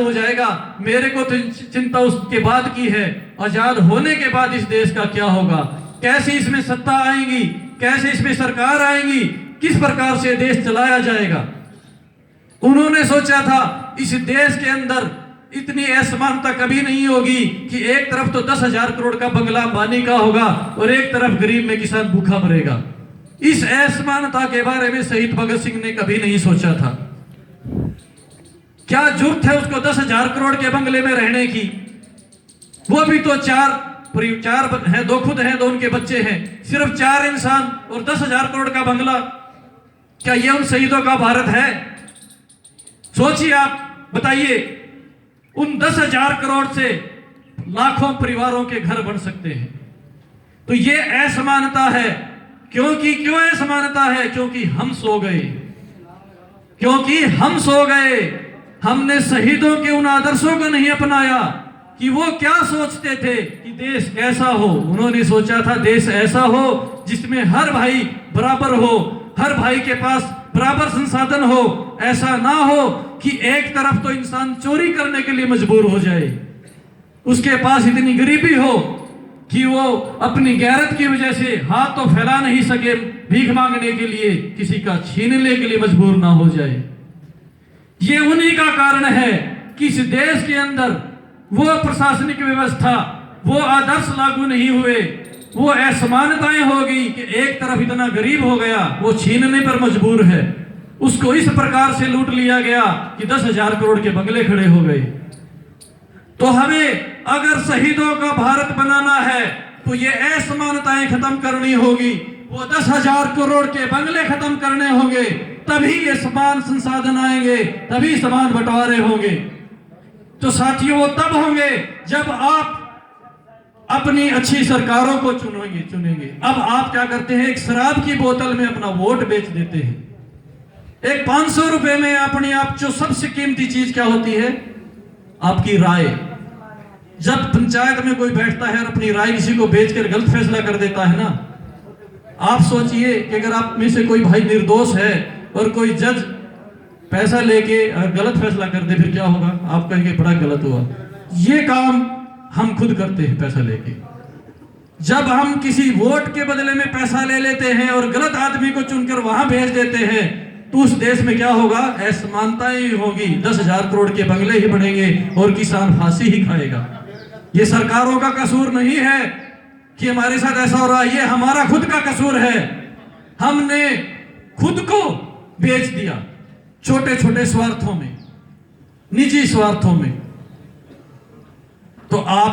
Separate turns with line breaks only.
हो जाएगा। मेरे को तो चिंता उसके बाद की है, आजाद होने के बाद इस देश का क्या होगा, कैसे इसमें सत्ता आएगी, कैसे इसमें सरकार आएगी, किस प्रकार से देश चलाया जाएगा। उन्होंने सोचा था इस देश के अंदर इतनी असमानता कभी नहीं होगी कि एक तरफ तो 10,000 करोड़ का बंगला अंबानी का होगा और एक तरफ गरीब में किसान भूखा मरेगा। इस असमानता के बारे में शहीद भगत सिंह ने कभी नहीं सोचा था। क्या जरूरत है उसको 10,000 करोड़ के बंगले में रहने की? वो भी तो चार हैं, दो खुद हैं, दो उनके बच्चे हैं, सिर्फ 4 इंसान और 10,000 करोड़ का बंगला। क्या ये उन शहीदों का भारत है? सोचिए, आप बताइए, उन 10,000 करोड़ से लाखों परिवारों के घर बन सकते हैं। तो ये असमानता है। क्यों असमानता है? क्योंकि हम सो गए। हमने शहीदों के उन आदर्शों को नहीं अपनाया कि वो क्या सोचते थे कि देश कैसा हो। उन्होंने सोचा था देश ऐसा हो जिसमें हर भाई बराबर हो, हर भाई के पास बराबर संसाधन हो। ऐसा ना हो कि एक तरफ तो इंसान चोरी करने के लिए मजबूर हो जाए, उसके पास इतनी गरीबी हो कि वो अपनी गैरत की वजह से हाथ तो फैला नहीं सके भीख मांगने के लिए, किसी का छीनने के लिए मजबूर ना हो जाए। ये उन्हीं का कारण है कि इस देश के अंदर वो प्रशासनिक व्यवस्था, वो आदर्श लागू नहीं हुए, वो असमानताएं हो गई कि एक तरफ इतना गरीब हो गया, वो छीनने पर मजबूर है, उसको इस प्रकार से लूट लिया गया कि 10,000 करोड़ के बंगले खड़े हो गए। तो हमें अगर शहीदों का भारत बनाना है तो ये असमानताएं खत्म करनी होगी, वो 10,000 करोड़ के बंगले खत्म करने होंगे, तभी ये समान संसाधन आएंगे, तभी समान बंटवारे होंगे। तो साथियों, वो तब होंगे जब आप अपनी अच्छी सरकारों को चुनेंगे। अब आप क्या करते हैं, एक शराब की बोतल में अपना वोट बेच देते हैं। एक 500 रुपए में अपनी आप जो सबसे कीमती चीज क्या होती है, आपकी राय। जब पंचायत में कोई बैठता है और अपनी राय किसी को बेचकर गलत फैसला कर देता है ना, आप सोचिए कि अगर आप में से कोई भाई निर्दोष है और कोई जज पैसा लेके गलत फैसला कर दे, फिर क्या होगा? आप कहेंगे बड़ा गलत हुआ। ये काम हम खुद करते हैं पैसा लेके। जब हम किसी वोट के बदले में पैसा ले लेते हैं और गलत आदमी को चुनकर वहां भेज देते हैं, तो उस देश में क्या होगा? असमानताएं होगी, 10,000 करोड़ के बंगले ही बढ़ेंगे और किसान फांसी ही खाएगा। ये सरकारों का कसूर नहीं है कि हमारे साथ ऐसा हो रहा है, ये हमारा खुद का कसूर है। हमने खुद को बेच दिया छोटे छोटे स्वार्थों में, निजी स्वार्थों में। तो आप